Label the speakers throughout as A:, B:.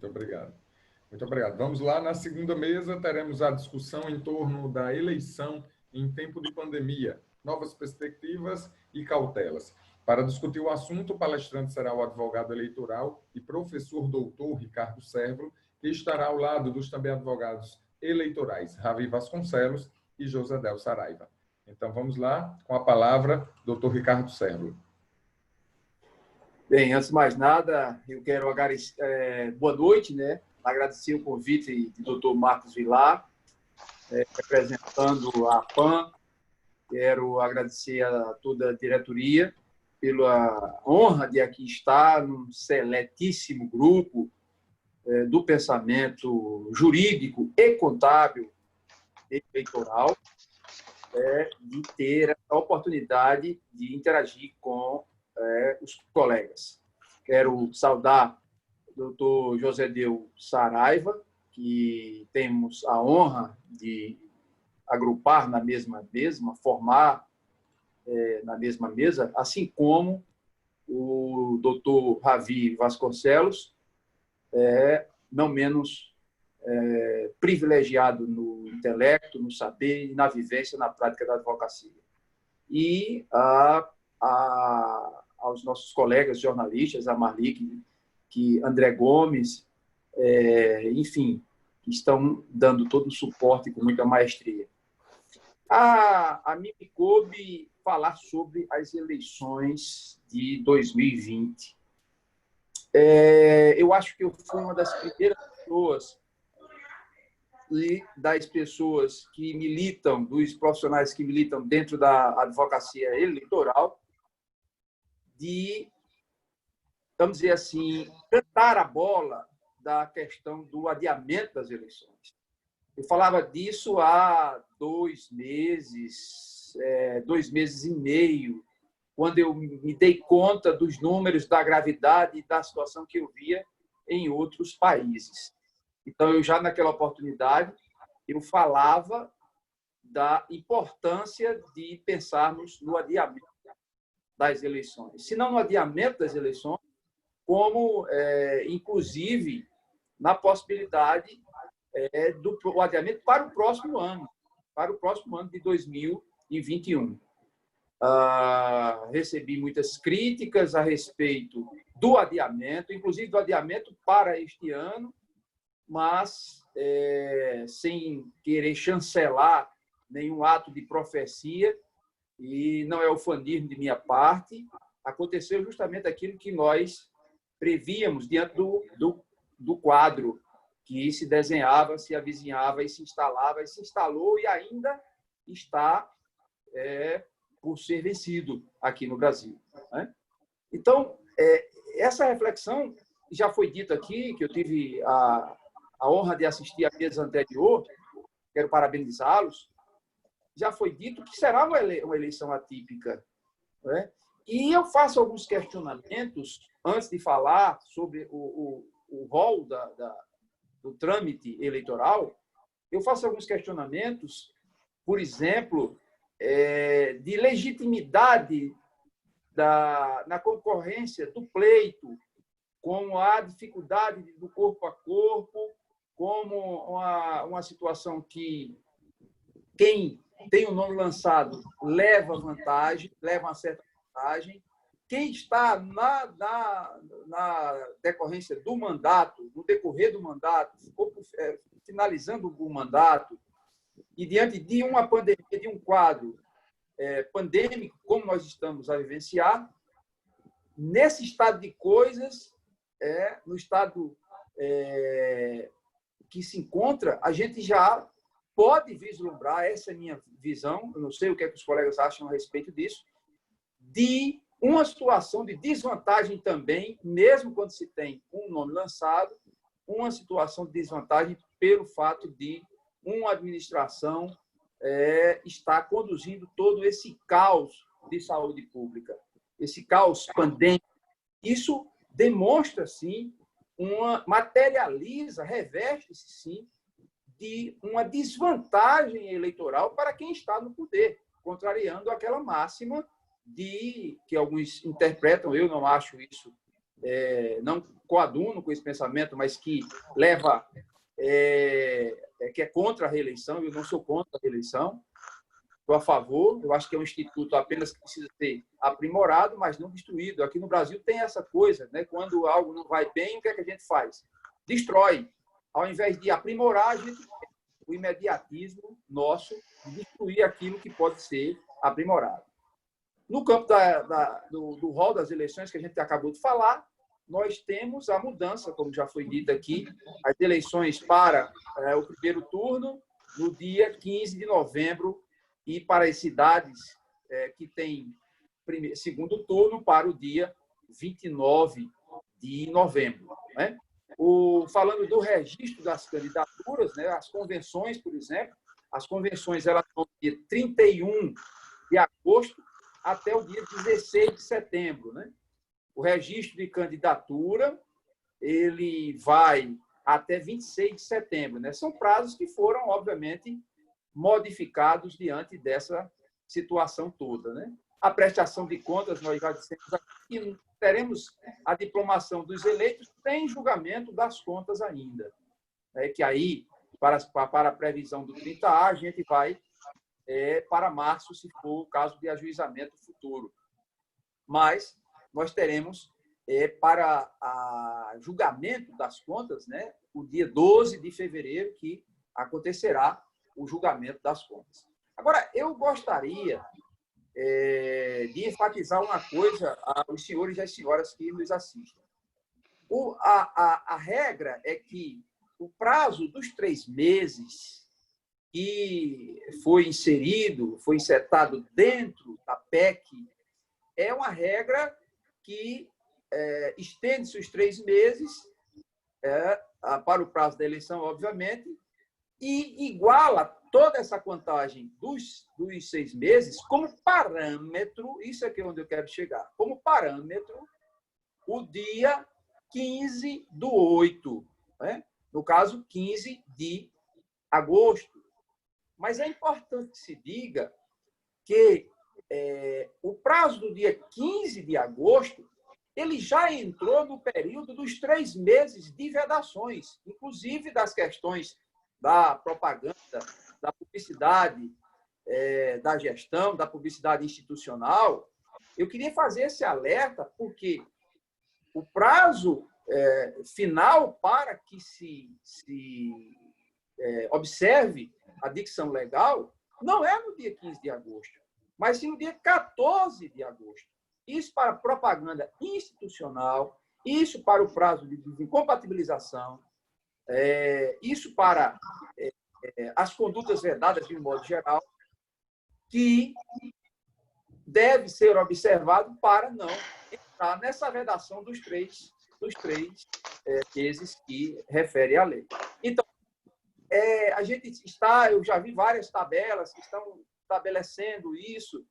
A: Muito obrigado. Muito obrigado. Vamos lá, na segunda mesa teremos a discussão em torno da eleição em tempo de pandemia, novas perspectivas e cautelas. Para discutir o assunto, o palestrante será o advogado eleitoral e professor doutor Ricardo Servo, que estará ao lado dos também advogados eleitorais Ravi Vasconcelos e Josedel Saraiva. Então, vamos lá, com a palavra, doutor Ricardo Servo.
B: Bem, antes de mais nada, eu quero agradecer, boa noite, né? Agradecer o convite do doutor Marcos Vilar, representando a PAN. Quero agradecer a toda a diretoria pela honra de aqui estar num seletíssimo grupo do pensamento jurídico e contábil eleitoral, de ter a oportunidade de interagir com os colegas. Quero saudar o doutor Josedel Saraiva, que temos a honra de agrupar na mesma mesa, formar na mesma mesa, assim como o doutor Ravi Vasconcelos, não menos privilegiado no intelecto, no saber e na vivência, na prática da advocacia. E aos nossos colegas jornalistas, a Marli, André Gomes, enfim, que estão dando todo o suporte com muita maestria. A mim me coube falar sobre as eleições de 2020. Eu acho que eu fui uma das primeiras pessoas e das pessoas que militam, dos profissionais que militam dentro da advocacia eleitoral, de, vamos dizer assim, cantar a bola da questão do adiamento das eleições. Eu falava disso há 2 meses, 2 meses e meio, quando eu me dei conta dos números, da gravidade e da situação que eu via em outros países. Então, eu já naquela oportunidade, eu falava da importância de pensarmos no adiamento das eleições. Se não no adiamento das eleições, como, inclusive, na possibilidade do adiamento para o próximo ano de 2021. Recebi muitas críticas a respeito do adiamento, inclusive do adiamento para este ano, mas sem querer chancelar nenhum ato de profecia, e não é ufanismo de minha parte, aconteceu justamente aquilo que nós prevíamos diante do quadro que se desenhava, se avizinhava e se instalava, e se instalou e ainda está por ser vencido aqui no Brasil. Né? Então, essa reflexão já foi dita aqui, que eu tive a honra de assistir à mesa anterior, quero parabenizá-los, já foi dito que será uma eleição atípica. Né? E eu faço alguns questionamentos, antes de falar sobre o rol do trâmite eleitoral, eu faço alguns questionamentos, por exemplo, de legitimidade na concorrência do pleito, como a dificuldade do corpo a corpo, como uma situação que quem tem o nome lançado leva vantagem, leva uma certa vantagem. Quem está na decorrência do mandato, no decorrer do mandato, finalizando o mandato, e diante de uma pandemia, de um quadro pandêmico, como nós estamos a vivenciar, nesse estado de coisas, no estado que se encontra, a gente já pode vislumbrar, essa é a minha visão, eu não sei o que os colegas acham a respeito disso, de uma situação de desvantagem também, mesmo quando se tem um nome lançado, uma situação de desvantagem pelo fato de uma administração estar conduzindo todo esse caos de saúde pública, esse caos pandêmico. Isso demonstra, sim, materializa, reveste-se, sim, de uma desvantagem eleitoral para quem está no poder, contrariando aquela máxima que alguns interpretam, eu não acho isso não coaduno com esse pensamento, mas que leva, que é contra a reeleição. Eu não sou contra a reeleição, estou a favor. Eu acho que é um instituto apenas que precisa ser aprimorado, mas não destruído. Aqui no Brasil tem essa coisa, né? Quando algo não vai bem, o que é que a gente faz? Destrói. Ao invés de aprimorar, a gente tem o imediatismo nosso de destruir aquilo que pode ser aprimorado. No campo do rol das eleições, que a gente acabou de falar, nós temos a mudança, como já foi dito aqui, as eleições para o primeiro turno, no dia 15 de novembro, e para as cidades que têm segundo turno, para o dia 29 de novembro. Né? Falando do registro das candidaturas, né, as convenções, por exemplo, as convenções elas vão do dia 31 de agosto até o dia 16 de setembro. Né? O registro de candidatura ele vai até 26 de setembro. Né? São prazos que foram, obviamente, modificados diante dessa situação toda. Né? A prestação de contas, nós já dissemos aqui que teremos a diplomação dos eleitos sem julgamento das contas ainda. É que aí, para a previsão do 30A, a gente vai para março, se for o caso de ajuizamento futuro. Mas nós teremos, para julgamento das contas, né, o dia 12 de fevereiro, que acontecerá o julgamento das contas. Agora, eu gostaria de enfatizar uma coisa aos senhores e às senhoras que nos assistem. A regra é que o prazo dos 3 meses que foi inserido, foi insetado dentro da PEC, é uma regra que estende-se os 3 meses para o prazo da eleição, obviamente, e iguala toda essa contagem dos 6 meses como parâmetro, isso aqui é onde eu quero chegar, como parâmetro, o dia 15/8, né? No caso, 15 de agosto. Mas é importante que se diga que o prazo do dia 15 de agosto ele já entrou no período dos 3 meses de vedações, inclusive das questões da propaganda, da publicidade, da gestão, da publicidade institucional. Eu queria fazer esse alerta porque o prazo final para que se observe a dicção legal não é no dia 15 de agosto, mas sim no dia 14 de agosto. Isso para propaganda institucional, isso para o prazo de incompatibilização, isso para as condutas vedadas de um modo geral, que deve ser observado para não entrar nessa vedação dos três meses que refere à lei. Então, a gente eu já vi várias tabelas que estão estabelecendo isso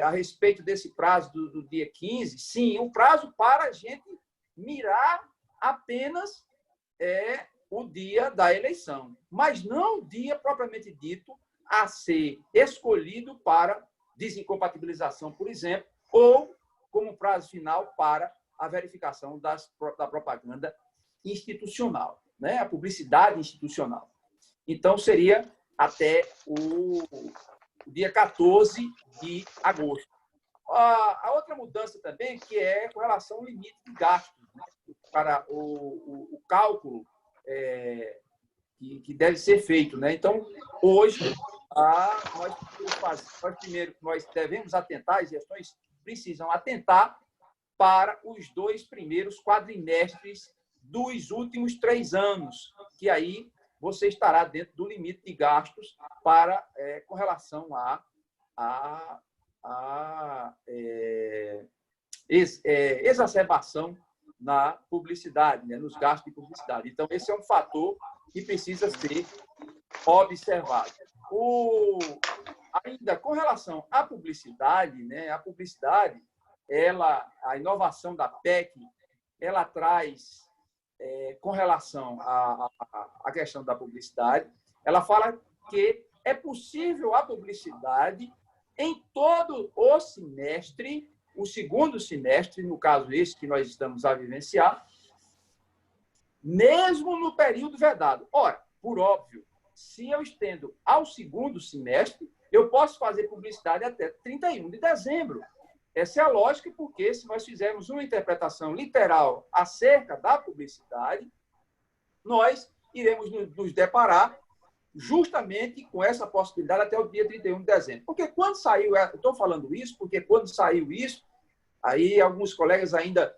B: a respeito desse prazo do dia 15. Sim, um prazo para a gente mirar apenas o dia da eleição, mas não o dia propriamente dito a ser escolhido para desincompatibilização, por exemplo, ou como prazo final para a verificação da propaganda institucional, né? A publicidade institucional. Então, seria até o dia 14 de agosto. A outra mudança também, que é com relação ao limite de gastos, né? Para o cálculo que deve ser feito. Né? Então, hoje, nós devemos atentar, as gestões precisam atentar para os 2 primeiros quadrimestres dos últimos 3 anos, que aí você estará dentro do limite de gastos com relação à exacerbação na publicidade, né, nos gastos de publicidade. Então, esse é um fator que precisa ser observado. Ainda com relação à publicidade, né, a inovação da PEC, ela traz, com relação à questão da publicidade, ela fala que é possível a publicidade em todo o semestre o segundo semestre, no caso esse que nós estamos a vivenciar, mesmo no período vedado. Ora, por óbvio, se eu estendo ao segundo semestre, eu posso fazer publicidade até 31 de dezembro. Essa é a lógica, porque se nós fizermos uma interpretação literal acerca da publicidade, nós iremos nos deparar justamente com essa possibilidade até o dia 31 de dezembro. Porque quando saiu, eu estou falando isso, porque quando saiu isso, aí alguns colegas ainda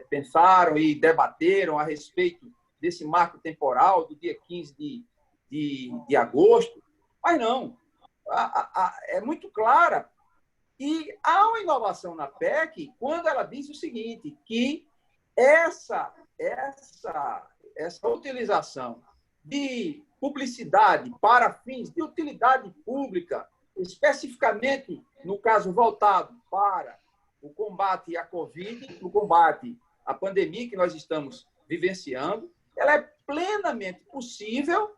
B: pensaram e debateram a respeito desse marco temporal do dia 15 de agosto, mas não, é muito clara. E há uma inovação na PEC quando ela diz o seguinte, que essa utilização de publicidade para fins de utilidade pública, especificamente, no caso, voltado para o combate à Covid, o combate à pandemia que nós estamos vivenciando, ela é plenamente possível,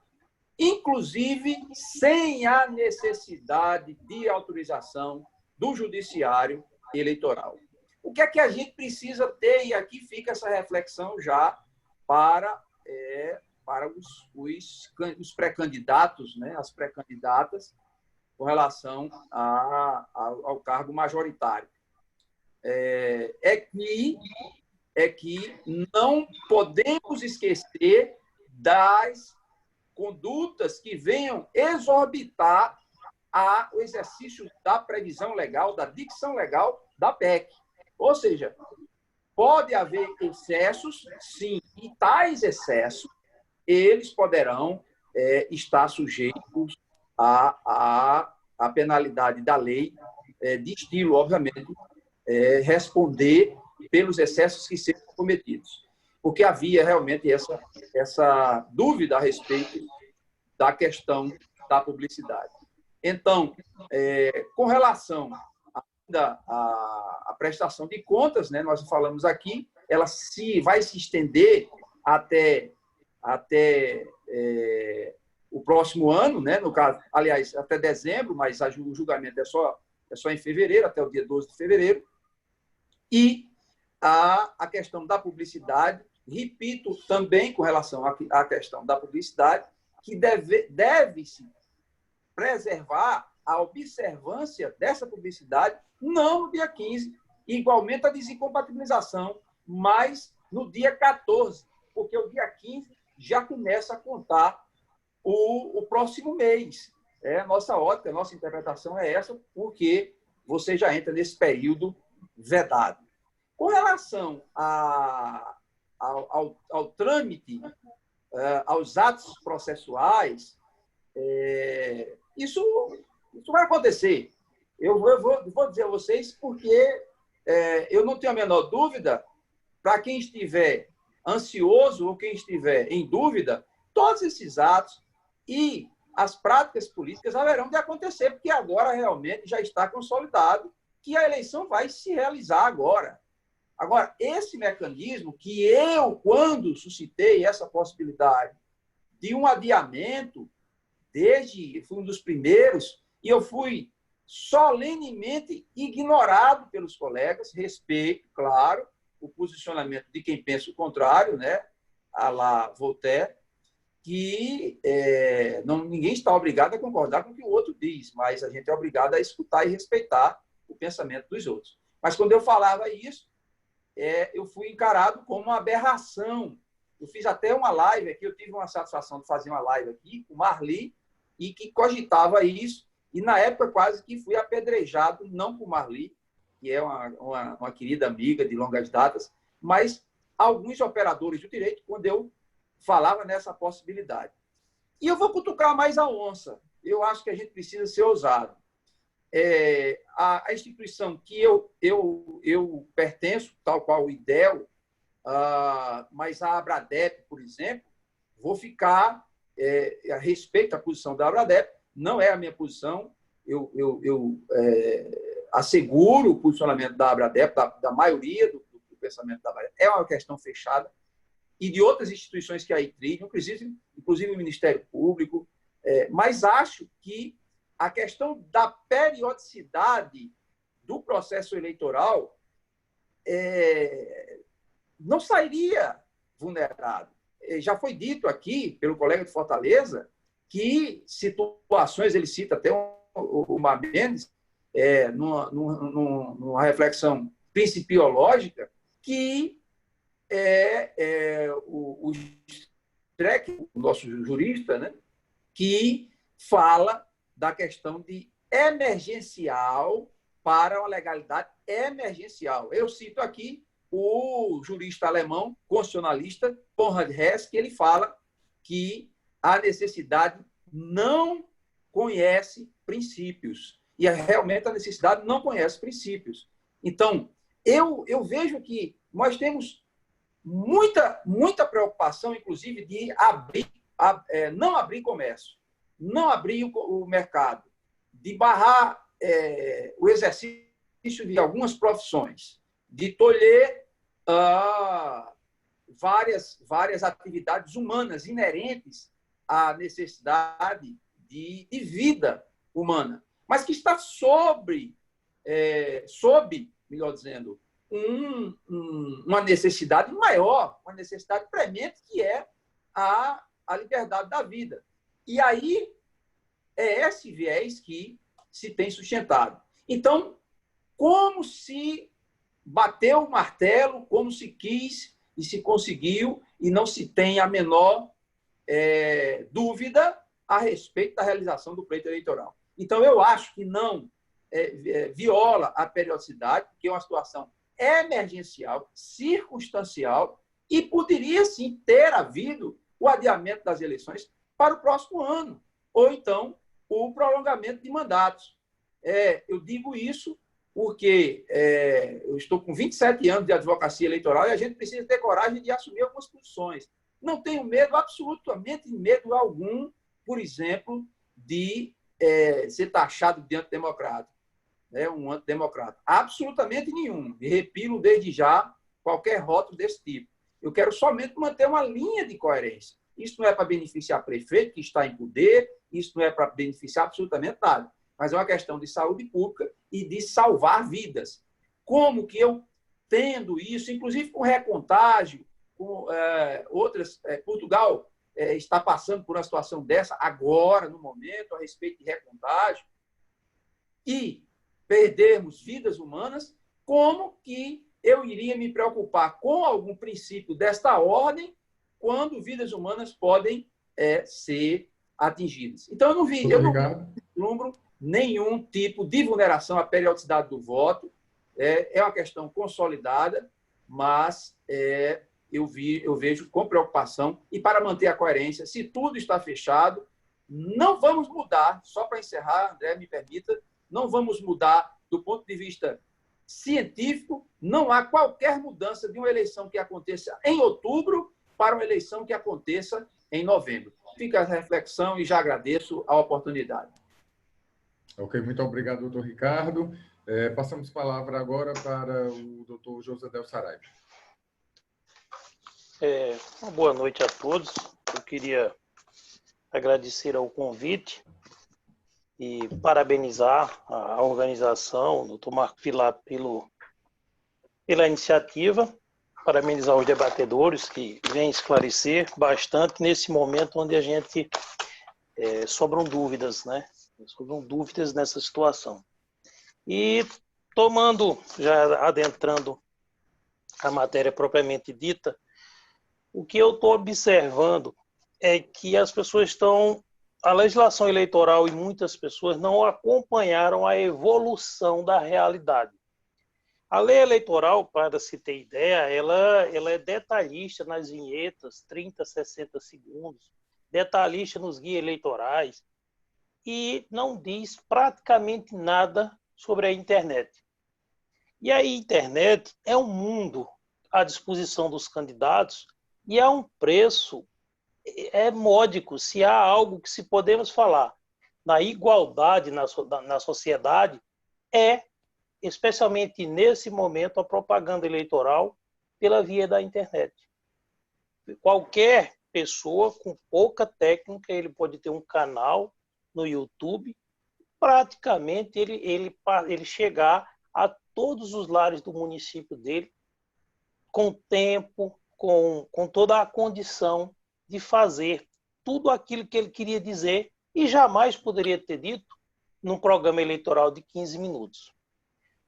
B: inclusive sem a necessidade de autorização do Judiciário Eleitoral. O que é que a gente precisa ter? E aqui fica essa reflexão já para os pré-candidatos, né, as pré-candidatas, com relação ao cargo majoritário. É que não podemos esquecer das condutas que venham exorbitar o exercício da previsão legal, da dicção legal da PEC. Ou seja, pode haver excessos, sim, e tais excessos, eles poderão estar sujeitos à penalidade da lei, de estilo, obviamente, responder pelos excessos que sejam cometidos. Porque havia realmente essa dúvida a respeito da questão da publicidade. Então, com relação à prestação de contas, né, nós falamos aqui, ela vai se estender até o próximo ano, né, no caso, aliás, até dezembro, mas o julgamento é só em fevereiro, até o dia 12 de fevereiro. E a questão da publicidade, repito também com relação à questão da publicidade, que deve-se preservar a observância dessa publicidade, não no dia 15, igualmente a desincompatibilização, mas no dia 14, porque o dia 15 já começa a contar o próximo mês. Nossa ótica, nossa interpretação é essa, porque você já entra nesse período vedado. Com relação ao trâmite, aos atos processuais, isso vai acontecer. Eu vou dizer a vocês porque eu não tenho a menor dúvida, para quem estiver ansioso ou quem estiver em dúvida, todos esses atos e as práticas políticas haverão de acontecer, porque agora realmente já está consolidado que a eleição vai se realizar agora. Agora, esse mecanismo que quando suscitei essa possibilidade de um adiamento, fui um dos primeiros, e eu fui solenemente ignorado pelos colegas, respeito, claro, o posicionamento de quem pensa o contrário, né, à la Voltaire, que ninguém está obrigado a concordar com o que o outro diz, mas a gente é obrigado a escutar e respeitar o pensamento dos outros. Mas quando eu falava isso, eu fui encarado como uma aberração. Eu fiz até uma live aqui, eu tive uma satisfação de fazer uma live aqui com o Marli, e que cogitava isso, e na época quase que fui apedrejado, não por Marli, que é uma querida amiga de longas datas, mas alguns operadores do direito, quando eu falava nessa possibilidade. E eu vou cutucar mais a onça. Eu acho que a gente precisa ser ousado. A instituição que eu pertenço, tal qual o IDEL, mas a Abradep, por exemplo, vou ficar a respeito da posição da Abradep, não é a minha posição, eu asseguro o posicionamento da Abradep, da maioria do pensamento da Abradep, é uma questão fechada, e de outras instituições que aí trilham, inclusive o Ministério Público, mas acho que a questão da periodicidade do processo eleitoral não sairia vulnerado. Já foi dito aqui pelo colega de Fortaleza que situações, ele cita até o Mar Mendes, numa reflexão principiológica, que o Streck, o nosso jurista, né, que fala da questão de emergencial para uma legalidade emergencial. Eu cito aqui o jurista alemão, constitucionalista, Konrad Hess, que ele fala que a necessidade não conhece princípios. E realmente a necessidade não conhece princípios. Então, eu vejo que nós temos muita preocupação, inclusive, de não abrir comércio, não abrir o mercado, de barrar o exercício de algumas profissões, de tolher várias atividades humanas inerentes à necessidade de vida humana, mas que está sob, melhor dizendo, uma necessidade maior, uma necessidade premente, que é a liberdade da vida. E aí é esse viés que se tem sustentado. Então, como se bateu o martelo, como se quis e se conseguiu, e não se tem a menor dúvida a respeito da realização do pleito eleitoral. Então, eu acho que não viola a periodicidade, que é uma situação emergencial, circunstancial, e poderia, sim, ter havido o adiamento das eleições para o próximo ano, ou então o prolongamento de mandatos. Eu digo isso porque eu estou com 27 anos de advocacia eleitoral e a gente precisa ter coragem de assumir algumas posições. Não tenho medo, absolutamente medo algum, por exemplo, de ser taxado de antidemocrático, um antidemocrata. Absolutamente nenhum. Me repilo desde já qualquer rótulo desse tipo. Eu quero somente manter uma linha de coerência. Isso não é para beneficiar prefeito que está em poder, isso não é para beneficiar absolutamente nada, mas é uma questão de saúde pública e de salvar vidas. Como que eu, tendo isso, inclusive com recontágio, com outras... Portugal está passando por uma situação dessa agora, no momento, a respeito de recontágio, e perdermos vidas humanas, como que eu iria me preocupar com algum princípio desta ordem quando vidas humanas podem ser atingidas? Então, eu não vislumbro nenhum tipo de vulneração à periodicidade do voto. É uma questão consolidada, mas eu vejo com preocupação. E para manter a coerência, se tudo está fechado, não vamos mudar, só para encerrar, André, me permita, não vamos mudar do ponto de vista científico, não há qualquer mudança de uma eleição que aconteça em outubro para uma eleição que aconteça em novembro. Fica a reflexão e já agradeço a oportunidade.
A: Ok, muito obrigado, doutor Ricardo. Passamos a palavra agora para o doutor José Del Saraiva.
C: Uma boa noite a todos. Eu queria agradecer ao convite e parabenizar a organização, o doutor Marco Pilar, pela iniciativa, parabenizar os debatedores que vêm esclarecer bastante nesse momento onde a gente sobram dúvidas, né? Sobram dúvidas nessa situação. E já adentrando a matéria propriamente dita, o que eu estou observando é que as pessoas a legislação eleitoral e muitas pessoas não acompanharam a evolução da realidade. A lei eleitoral, para se ter ideia, ela é detalhista nas vinhetas, 30, 60 segundos, detalhista nos guias eleitorais, e não diz praticamente nada sobre a internet. E a internet é um mundo à disposição dos candidatos e é um preço módico. Se há algo que se podemos falar na igualdade na sociedade, especialmente nesse momento, a propaganda eleitoral pela via da internet. Qualquer pessoa com pouca técnica, ele pode ter um canal no YouTube, praticamente ele chegar a todos os lares do município dele, com tempo, com toda a condição de fazer tudo aquilo que ele queria dizer e jamais poderia ter dito num programa eleitoral de 15 minutos.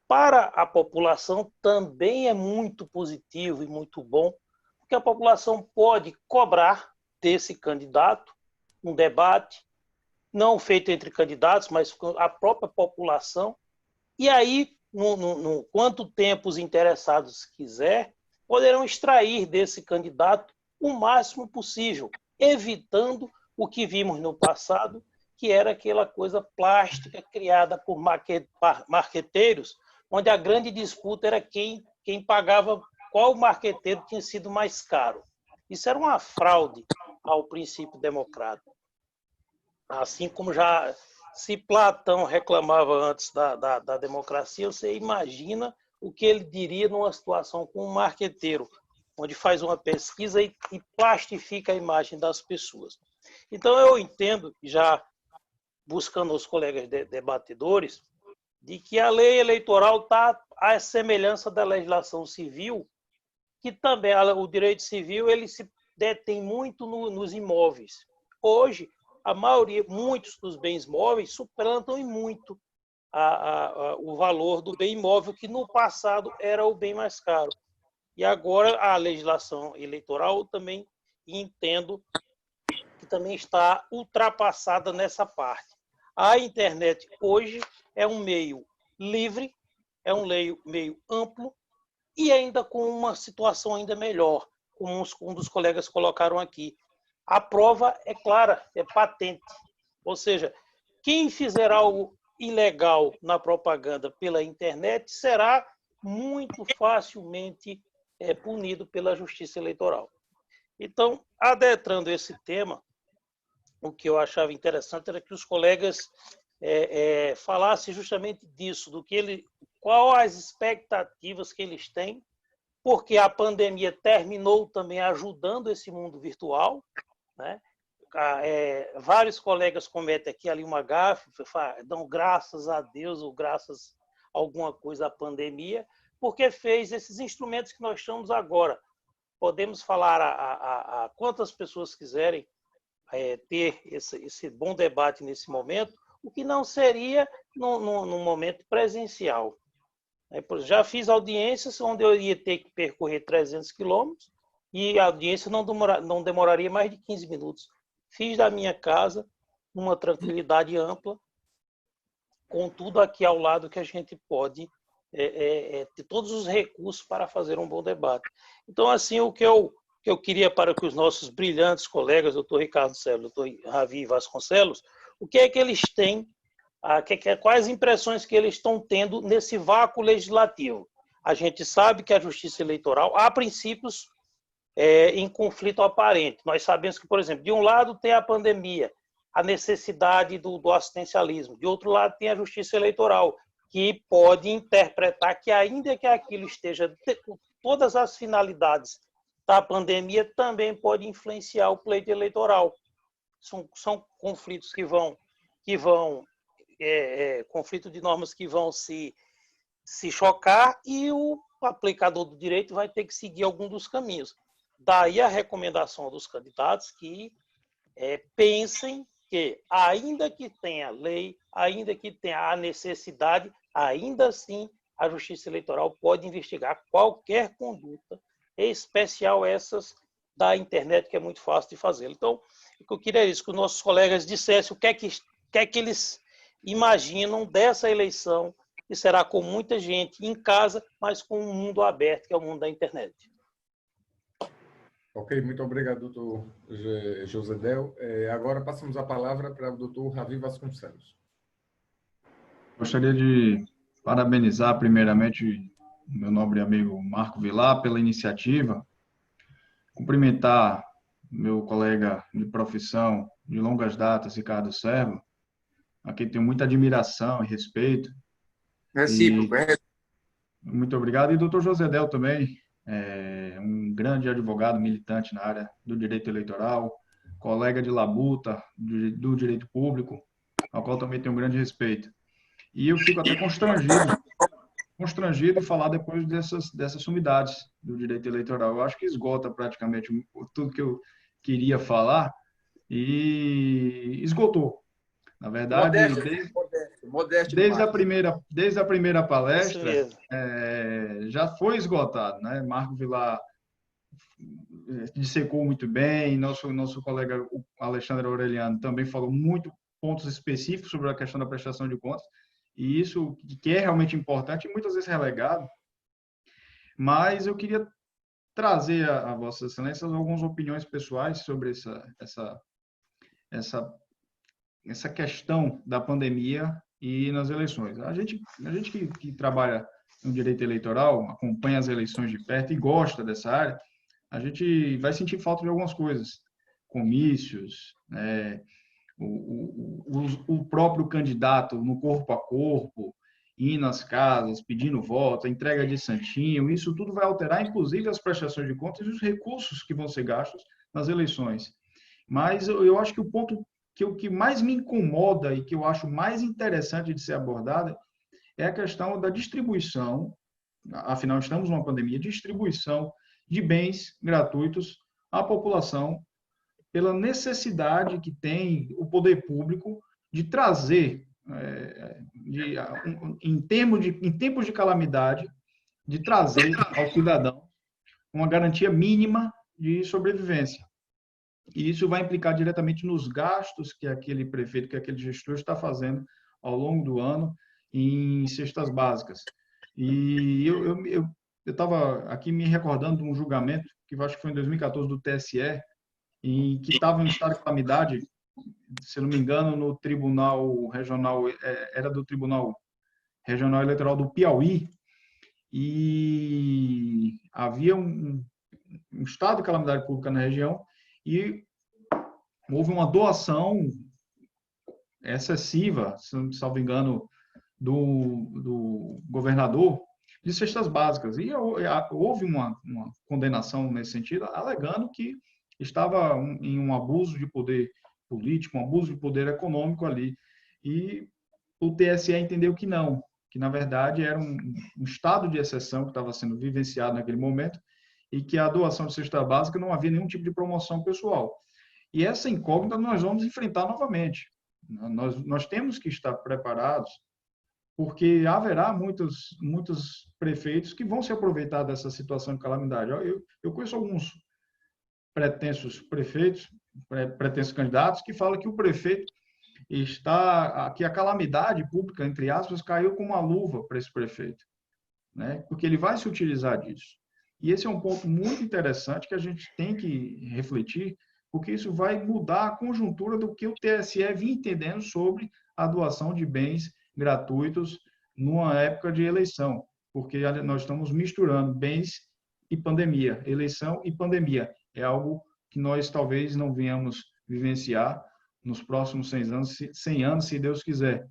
C: Para a população também é muito positivo e muito bom, porque a população pode cobrar desse candidato um debate, não feito entre candidatos, mas com a própria população, e aí, no quanto tempo os interessados quiser, poderão extrair desse candidato o máximo possível, evitando o que vimos no passado, que era aquela coisa plástica criada por marqueteiros, onde a grande disputa era quem pagava, qual marqueteiro tinha sido mais caro. Isso era uma fraude ao princípio democrático. Assim como já se Platão reclamava antes da democracia, você imagina o que ele diria numa situação com um marqueteiro, onde faz uma pesquisa e plastifica a imagem das pessoas. Então, eu entendo, já buscando os colegas debatedores, de que a lei eleitoral está à semelhança da legislação civil, que também o direito civil ele se detém muito nos imóveis. Hoje, a maioria, muitos dos bens móveis suplantam em muito o valor do bem imóvel, que no passado era o bem mais caro. E agora a legislação eleitoral eu também entendo que também está ultrapassada nessa parte. A internet hoje é um meio livre, é um meio amplo e ainda com uma situação ainda melhor, como um dos colegas colocaram aqui. A prova é clara, é patente. Ou seja, quem fizer algo ilegal na propaganda pela internet será muito facilmente punido pela Justiça Eleitoral. Então, adentrando esse tema, o que eu achava interessante era que os colegas falassem justamente disso, qual as expectativas que eles têm, porque a pandemia terminou também ajudando esse mundo virtual, né? Vários colegas cometem aqui ali uma gafe, dão graças a Deus ou graças a alguma coisa à pandemia, porque fez esses instrumentos que nós estamos agora. Podemos falar a quantas pessoas quiserem ter esse bom debate nesse momento, o que não seria no momento presencial. Já fiz audiências onde eu ia ter que percorrer 300 quilômetros e a audiência não demoraria mais de 15 minutos. Fiz da minha casa, numa tranquilidade ampla, com tudo aqui ao lado que a gente pode ter todos os recursos para fazer um bom debate. Então, assim, o que eu queria para que os nossos brilhantes colegas, doutor Ricardo Celo, doutor Ravi Vasconcelos, o que é que eles têm, quais impressões que eles estão tendo nesse vácuo legislativo. A gente sabe que a Justiça Eleitoral, há princípios em conflito aparente. Nós sabemos que, por exemplo, de um lado tem a pandemia, a necessidade do assistencialismo, de outro lado tem a Justiça Eleitoral, que pode interpretar que, ainda que aquilo esteja com todas as finalidades da pandemia, também pode influenciar o pleito eleitoral. São conflitos que vão conflito de normas que vão se chocar e o aplicador do direito vai ter que seguir algum dos caminhos. Daí a recomendação dos candidatos que pensem que, ainda que tenha lei, ainda que tenha a necessidade, ainda assim a Justiça Eleitoral pode investigar qualquer conduta, em especial essas da internet, que é muito fácil de fazer. Então, o que eu queria é isso, que os nossos colegas dissessem o que é que eles imaginam dessa eleição, que será com muita gente em casa, mas com um mundo aberto, que é o mundo da internet.
A: Ok, muito obrigado, doutor Josedel. Agora passamos a palavra para o doutor Ravi Vasconcelos.
D: Gostaria de parabenizar, primeiramente, meu nobre amigo Marco Vilar pela iniciativa, cumprimentar meu colega de profissão de longas datas, Ricardo Servo, a quem tenho muita admiração e respeito.
B: Recíproco.
D: Muito obrigado. E doutor Josedel também, um grande advogado militante na área do direito eleitoral, colega de labuta do direito público, ao qual também tenho um grande respeito. E eu fico até constrangido constrangido em falar depois dessas sumidades do direito eleitoral. Eu acho que esgota praticamente tudo que eu queria falar e esgotou. Na verdade,
B: Modéstia, modéstia, modéstia demais.
D: desde a primeira
C: Isso
D: palestra,
C: mesmo.
D: já foi esgotado, né? Marco Vilar dissecou muito bem, nosso colega o Alexandre Aureliano também falou muito pontos específicos sobre a questão da prestação de contas, e isso que é realmente importante e muitas vezes relegado, mas eu queria trazer a Vossas Excelências algumas opiniões pessoais sobre essa, essa questão da pandemia e nas eleições. A gente que trabalha no direito eleitoral, acompanha as eleições de perto e gosta dessa área, a gente vai sentir falta de algumas coisas, comícios, né? O próprio candidato no corpo a corpo, ir nas casas, pedindo voto, a entrega de santinho, isso tudo vai alterar, inclusive, as prestações de contas e os recursos que vão ser gastos nas eleições. Mas eu acho que o ponto que mais me incomoda e que eu acho mais interessante de ser abordado é a questão da distribuição, afinal estamos numa pandemia, distribuição de bens gratuitos à população pela necessidade que tem o poder público de trazer, em tempos de calamidade, de trazer ao cidadão uma garantia mínima de sobrevivência. E isso vai implicar diretamente nos gastos que aquele prefeito, que aquele gestor está fazendo ao longo do ano em cestas básicas. E eu estava aqui me recordando de um julgamento, que eu acho que foi em 2014, do TSE, em que estava em estado de calamidade, se não me engano, no Tribunal Regional, era do Tribunal Regional Eleitoral do Piauí, e havia um estado de calamidade pública na região e houve uma doação excessiva, salvo engano, do governador de cestas básicas. E houve uma condenação nesse sentido, alegando que estava em um abuso de poder político, um abuso de poder econômico ali. E o TSE entendeu que não, que na verdade era um estado de exceção que estava sendo vivenciado naquele momento e que a doação de cesta básica não havia nenhum tipo de promoção pessoal. E essa incógnita nós vamos enfrentar novamente. Nós temos que estar preparados, porque haverá muitos prefeitos que vão se aproveitar dessa situação de calamidade. Eu conheço alguns pretensos prefeitos, pretensos candidatos, que falam que o prefeito que a calamidade pública, entre aspas, caiu com uma luva para esse prefeito, né? Porque ele vai se utilizar disso. E esse é um ponto muito interessante que a gente tem que refletir, porque isso vai mudar a conjuntura do que o TSE vinha entendendo sobre a doação de bens gratuitos numa época de eleição, porque nós estamos misturando bens e pandemia, eleição e pandemia. É algo que nós talvez não venhamos vivenciar nos próximos 100 anos, se Deus quiser.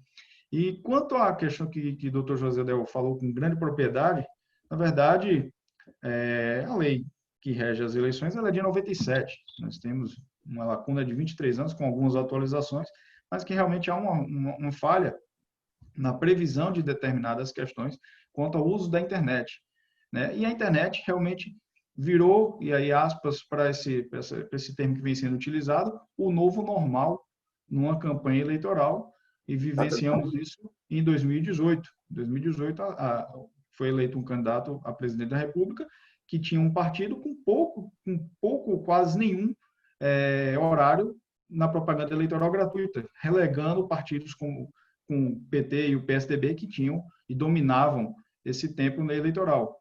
D: E quanto à questão que o Dr. José Del falou com grande propriedade, na verdade, a lei que rege as eleições ela é de 97. Nós temos uma lacuna de 23 anos, com algumas atualizações, mas que realmente há uma falha na previsão de determinadas questões quanto ao uso da internet, né? E a internet realmente virou, e aí aspas para esse termo que vem sendo utilizado, o novo normal numa campanha eleitoral, e vivenciamos isso em 2018. Em 2018, foi eleito um candidato a presidente da República que tinha um partido com pouco, quase nenhum horário na propaganda eleitoral gratuita, relegando partidos como o PT e o PSDB que tinham e dominavam esse tempo eleitoral.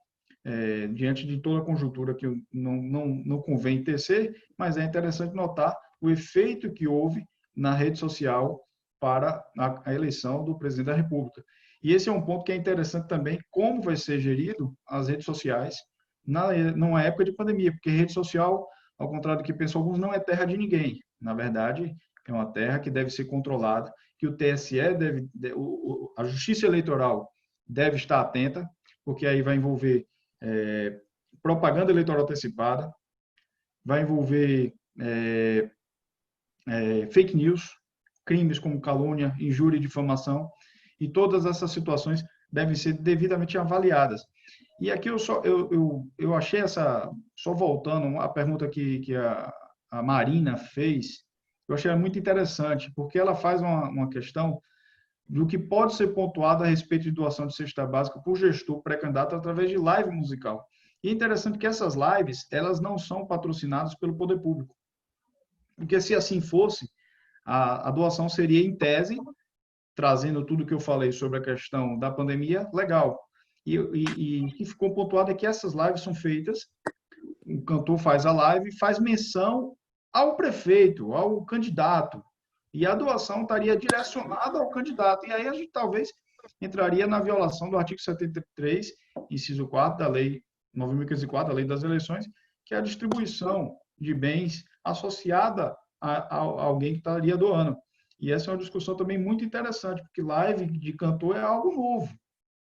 D: Diante de toda a conjuntura que não convém tecer, mas é interessante notar o efeito que houve na rede social para a eleição do presidente da República. E esse é um ponto que é interessante também, como vai ser gerido as redes sociais numa época de pandemia, porque rede social, ao contrário do que pensam alguns, não é terra de ninguém. Na verdade, é uma terra que deve ser controlada, que o TSE a Justiça Eleitoral deve estar atenta, porque aí vai envolver propaganda eleitoral antecipada, vai envolver fake news, crimes como calúnia, injúria e difamação, e todas essas situações devem ser devidamente avaliadas. E aqui eu achei só voltando à pergunta que a Marina fez, eu achei ela muito interessante, porque ela faz uma questão do que pode ser pontuado a respeito de doação de cesta básica por gestor pré-candidato através de live musical. E é interessante que essas lives, elas não são patrocinadas pelo poder público. Porque se assim fosse, a doação seria, em tese, trazendo tudo que eu falei sobre a questão da pandemia, legal. E o que ficou pontuado é que essas lives são feitas, o cantor faz a live e faz menção ao prefeito, ao candidato, e a doação estaria direcionada ao candidato. E aí a gente talvez entraria na violação do artigo 73, inciso 4 da Lei 9.504, da Lei das Eleições, que é a distribuição de bens associada a alguém que estaria doando. E essa é uma discussão também muito interessante, porque live de cantor é algo novo.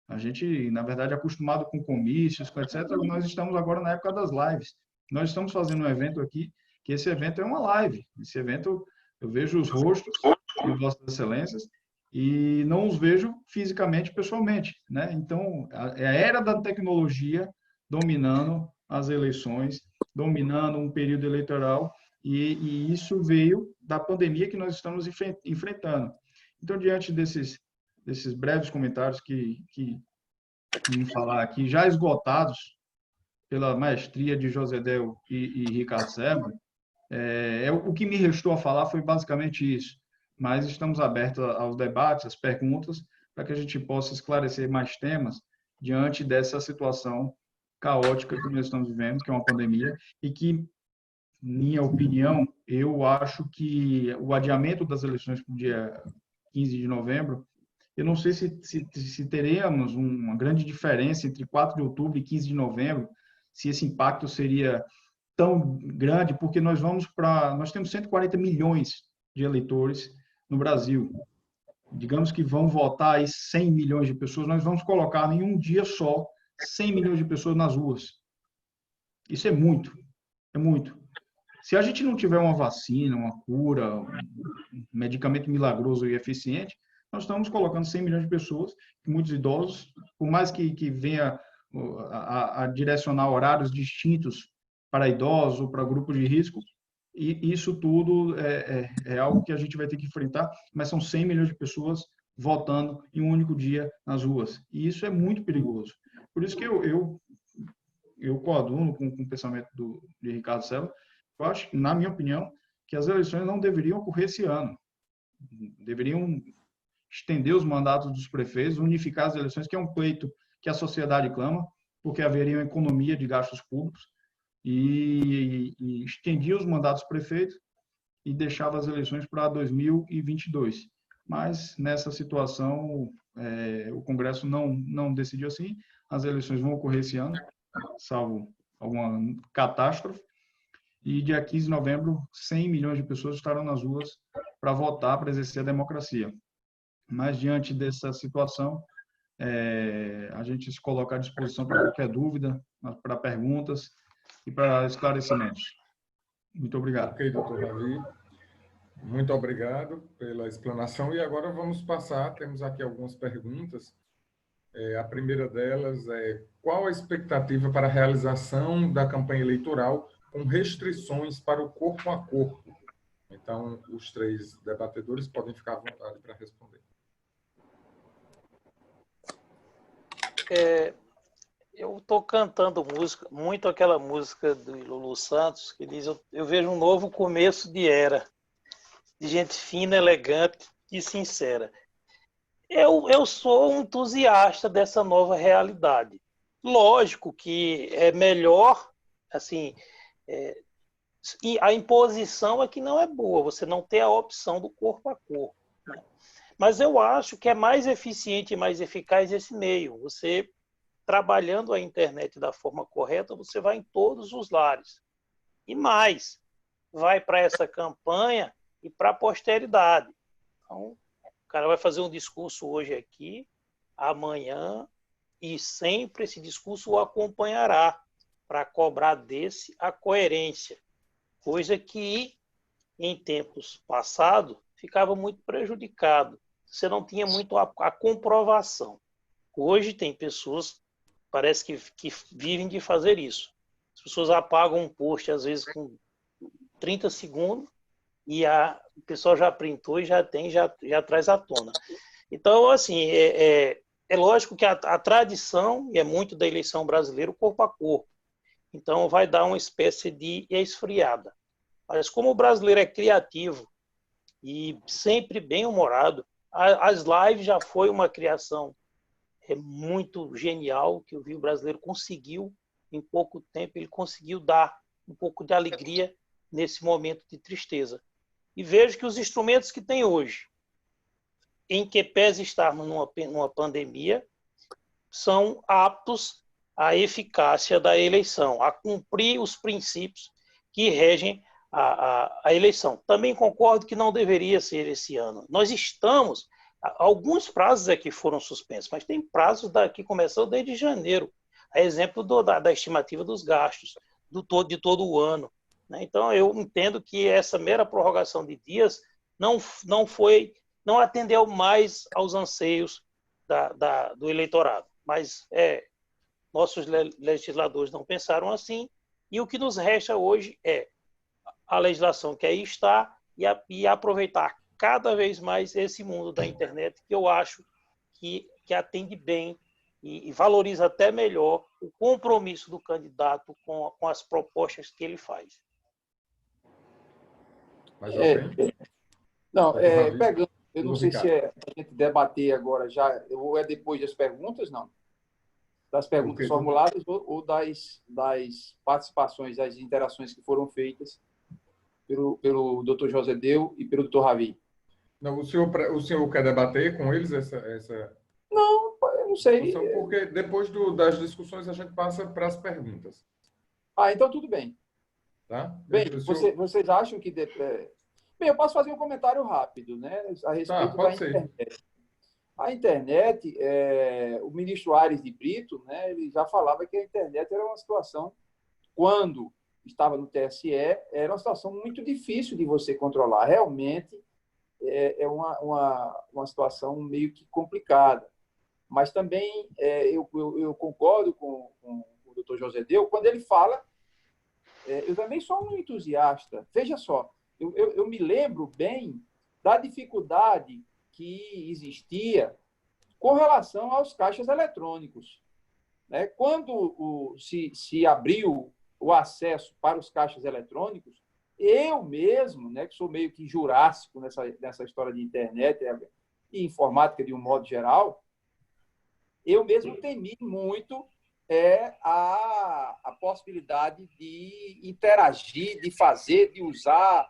D: A gente, na verdade, é acostumado com comícios, com etc. Nós estamos agora na época das lives. Nós estamos fazendo um evento aqui, que esse evento é uma live. Esse evento, eu vejo os rostos de Vossas Excelências e não os vejo fisicamente, pessoalmente, né? Então, é a era da tecnologia dominando as eleições, dominando um período eleitoral, e isso veio da pandemia que nós estamos enfrentando. Então, diante desses breves comentários que me falar aqui, já esgotados pela maestria de Josedel e Ricardo Serra, o que me restou a falar foi basicamente isso. Mas estamos abertos aos debates, às perguntas, para que a gente possa esclarecer mais temas diante dessa situação caótica que nós estamos vivendo, que é uma pandemia, e que, minha opinião, eu acho que o adiamento das eleições para o dia 15 de novembro, eu não sei se teremos uma grande diferença entre 4 de outubro e 15 de novembro, se esse impacto seria tão grande, porque nós temos 140 milhões de eleitores no Brasil. Digamos que vão votar aí 100 milhões de pessoas, nós vamos colocar em um dia só 100 milhões de pessoas nas ruas. Isso é muito, é muito. Se a gente não tiver uma vacina, uma cura, um medicamento milagroso e eficiente, nós estamos colocando 100 milhões de pessoas, muitos idosos, por mais que venha a direcionar horários distintos para idosos ou para grupos de risco, e isso tudo é algo que a gente vai ter que enfrentar, mas são 100 milhões de pessoas votando em um único dia nas ruas, e isso é muito perigoso. Por isso que eu coaduno com o pensamento de Ricardo Serra. Eu acho, na minha opinião, que as eleições não deveriam ocorrer esse ano. Deveriam estender os mandatos dos prefeitos, unificar as eleições, que é um pleito que a sociedade clama, porque haveria uma economia de gastos públicos, e estendia os mandatos dos prefeitos e deixava as eleições para 2022. Mas, nessa situação, o Congresso não decidiu assim, as eleições vão ocorrer esse ano, salvo alguma catástrofe, e dia 15 de novembro, 100 milhões de pessoas estarão nas ruas para votar, para exercer a democracia. Mas, diante dessa situação, a gente se coloca à disposição para qualquer dúvida, para perguntas e para esclarecimentos. Muito obrigado.
A: Ok, doutor Ravi. Muito obrigado pela explanação. E agora vamos passar, temos aqui algumas perguntas. A primeira delas é: qual a expectativa para a realização da campanha eleitoral com restrições para o corpo a corpo? Então, os três debatedores podem ficar à vontade para responder.
C: Eu estou cantando música, muito aquela música do Lulu Santos, que diz: eu vejo um novo começo de era, de gente fina, elegante e sincera. Eu sou um entusiasta dessa nova realidade. Lógico que é melhor, assim, e a imposição é que não é boa, você não ter a opção do corpo a corpo, né? Mas eu acho que é mais eficiente e mais eficaz esse meio. Você, trabalhando a internet da forma correta, você vai em todos os lares. E mais, vai para essa campanha e para a posteridade. Então, o cara vai fazer um discurso hoje aqui, amanhã, e sempre esse discurso o acompanhará para cobrar desse a coerência. Coisa que, em tempos passados, ficava muito prejudicado. Você não tinha muito a comprovação. Hoje tem pessoas, parece que vivem de fazer isso. As pessoas apagam um post, às vezes, com 30 segundos, e o pessoal já printou e já traz à tona. Então, assim, é lógico que a tradição, e é muito da eleição brasileira, o corpo a corpo. Então, vai dar uma espécie de esfriada. Mas como o brasileiro é criativo e sempre bem-humorado, as lives já foi uma criação muito genial que o Rio brasileiro conseguiu, em pouco tempo, ele conseguiu dar um pouco de alegria nesse momento de tristeza. E vejo que os instrumentos que tem hoje, em que pese estarmos numa pandemia, são aptos à eficácia da eleição, a cumprir os princípios que regem a eleição. Também concordo que não deveria ser esse ano. Nós estamos... Alguns prazos aqui foram suspensos, mas tem prazos que começou desde janeiro. A exemplo da estimativa dos gastos de todo o ano. Né? Então, eu entendo que essa mera prorrogação de dias não atendeu mais aos anseios do eleitorado. Mas nossos legisladores não pensaram assim, e o que nos resta hoje é a legislação que aí está e aproveitar cada vez mais esse mundo da internet, que eu acho que atende bem e valoriza até melhor o compromisso do candidato com as propostas que ele faz.
A: Mas ok?
B: Não, pegando, eu não sei
A: Ricardo.
B: se a gente debater agora já, ou é depois das perguntas, não? Das perguntas formuladas ou das participações, das interações que foram feitas pelo Dr. José Deu e pelo Dr. Ravi.
A: Não, o senhor quer debater com eles essa...
B: Não, eu não sei.
A: Porque depois das discussões a gente passa para as perguntas.
B: Então tudo bem.
A: Tá?
B: Bem, vocês acham que... Bem, eu posso fazer um comentário rápido, né, a respeito da internet. A internet, o ministro Aires de Brito, né, ele já falava que a internet era uma situação, quando estava no TSE, era uma situação muito difícil de você controlar. Realmente é uma situação meio que complicada. Mas também eu concordo com o Dr. José Deu quando ele fala, eu também sou um entusiasta. Veja só, eu me lembro bem da dificuldade que existia com relação aos caixas eletrônicos. Né? Quando se abriu o acesso para os caixas eletrônicos, eu mesmo, né, que sou meio que jurássico nessa história de internet e informática de um modo geral, eu mesmo temi muito a possibilidade de interagir, de fazer, de usar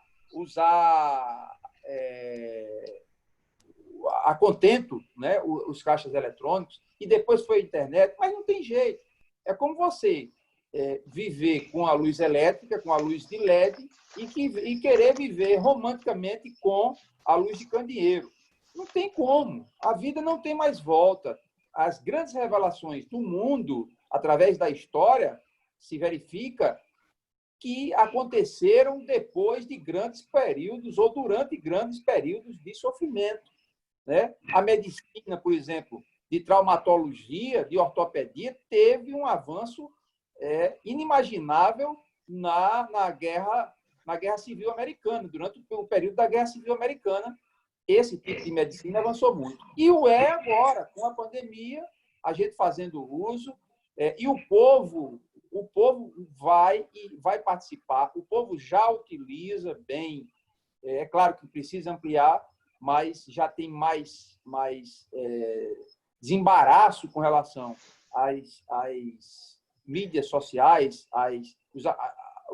B: a contento, né, os caixas eletrônicos, e depois foi a internet, mas não tem jeito. É como você viver com a luz elétrica, com a luz de LED, e querer viver romanticamente com a luz de candeeiro. Não tem como. A vida não tem mais volta. As grandes revelações do mundo, através da história, se verifica que aconteceram depois de grandes períodos ou durante grandes períodos de sofrimento. Né? A medicina, por exemplo, de traumatologia, de ortopedia, teve um avanço inimaginável na Guerra Civil Americana. Durante o período da Guerra Civil Americana, esse tipo de medicina avançou muito. E agora, com a pandemia, a gente fazendo uso, e o povo vai participar, o povo já utiliza bem, é claro que precisa ampliar, mas já tem mais desembaraço com relação às mídias sociais,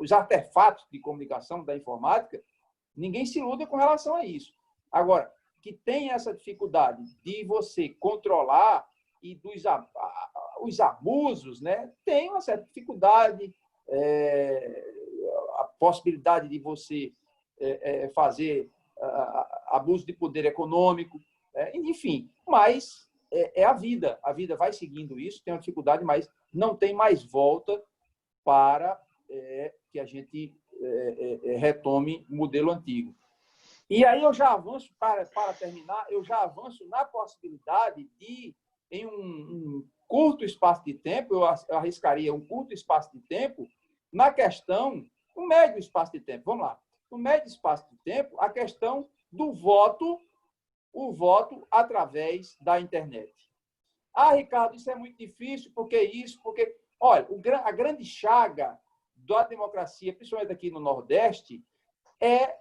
B: os artefatos de comunicação da informática. Ninguém se iluda com relação a isso. Agora, que tem essa dificuldade de você controlar e os abusos, né? Tem uma certa dificuldade, a possibilidade de você fazer abuso de poder econômico, enfim, mas a vida vai seguindo isso, tem uma dificuldade, mas não tem mais volta para que a gente retome o modelo antigo. E aí eu já avanço, para terminar, eu já avanço na possibilidade de em um curto espaço de tempo, eu arriscaria um curto espaço de tempo, na questão, um médio espaço de tempo, vamos lá, no médio espaço de tempo, a questão do voto, o voto através da internet. Ah, Ricardo, isso é muito difícil, porque, olha, a grande chaga da democracia, principalmente aqui no Nordeste, é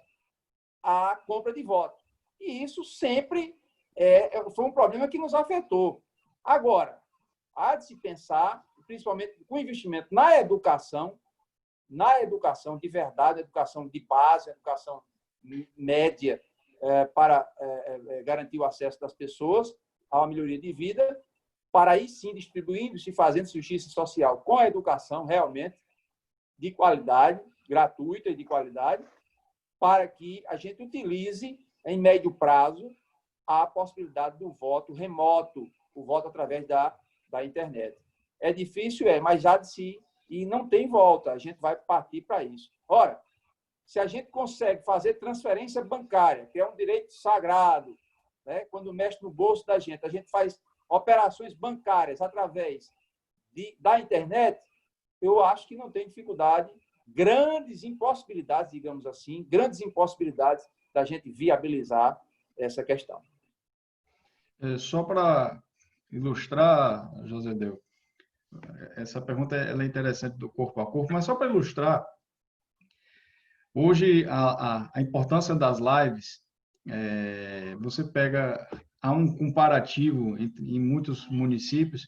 B: a compra de voto. E isso sempre foi um problema que nos afetou. Agora, há de se pensar, principalmente com investimento na educação de verdade, educação de base, educação média, para garantir o acesso das pessoas a uma melhoria de vida, para aí sim distribuindo-se, fazendo justiça social com a educação realmente de qualidade, gratuita e de qualidade, para que a gente utilize, em médio prazo, a possibilidade do voto remoto, o voto através da internet. É difícil, mas já de si, e não tem volta, a gente vai partir para isso. Ora, se a gente consegue fazer transferência bancária, que é um direito sagrado, né? Quando mexe no bolso da gente, a gente faz operações bancárias através da internet, eu acho que não tem dificuldade, grandes impossibilidades, digamos assim, grandes impossibilidades da gente viabilizar essa questão.
D: Só para ilustrar, José Del, essa pergunta ela é interessante do corpo a corpo, mas só para ilustrar, hoje a importância das lives, você pega, há um comparativo em muitos municípios,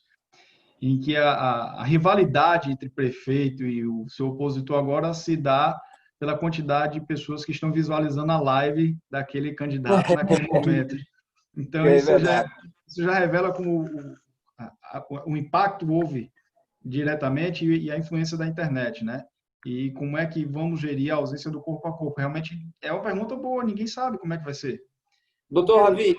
D: em que a rivalidade entre prefeito e o seu opositor agora se dá pela quantidade de pessoas que estão visualizando a live daquele candidato naquele momento. Então, isso já revela como o impacto houve diretamente e a influência da internet, né? E como é que vamos gerir a ausência do corpo a corpo? Realmente é uma pergunta boa, ninguém sabe como é que vai ser.
B: Doutor Ravi,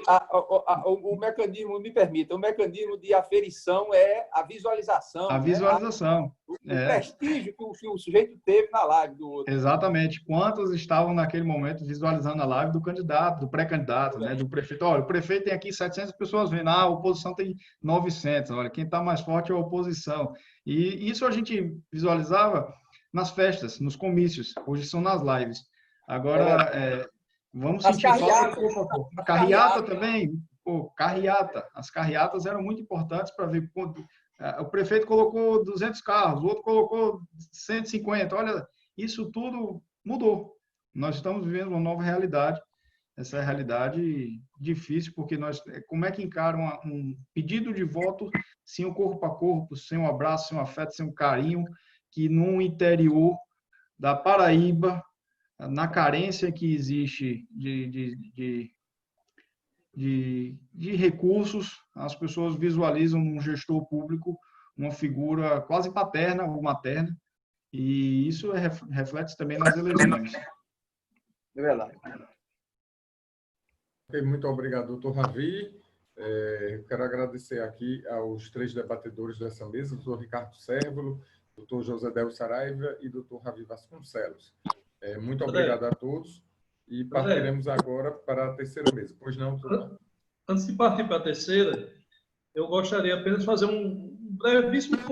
B: o mecanismo, me permita, o mecanismo de aferição é a visualização.
D: A visualização.
B: Né? O prestígio que o sujeito teve na live do outro.
D: Exatamente. Quantos estavam naquele momento visualizando a live do candidato, do pré-candidato, né? Do prefeito? Olha, o prefeito tem aqui 700 pessoas vendo, a oposição tem 900. Olha, quem está mais forte é a oposição. E isso a gente visualizava nas festas, nos comícios. Hoje são nas lives. Agora, vamos sentir falta do corpo a corpo. Carreata também. Pô, carreata. As carreatas eram muito importantes para ver quanto. O prefeito colocou 200 carros, o outro colocou 150. Olha, isso tudo mudou. Nós estamos vivendo uma nova realidade. Essa é a realidade difícil, porque como é que encara um pedido de voto sem o corpo a corpo, sem um abraço, sem um afeto, sem um carinho, que no interior da Paraíba, na carência que existe de recursos, as pessoas visualizam num gestor público uma figura quase paterna ou materna, e isso reflete também nas eleições.
B: É verdade.
A: Muito obrigado, doutor Ravi. Quero agradecer aqui aos 3 debatedores dessa mesa, doutor Ricardo Cérvulo, doutor José Del Saraiva e doutor Ravi Vasconcelos. Muito obrigado a todos. E partiremos agora para a terceira mesa. Pois não, doutor?
E: Antes de partir para a terceira, eu gostaria apenas de fazer um brevíssimo comentário.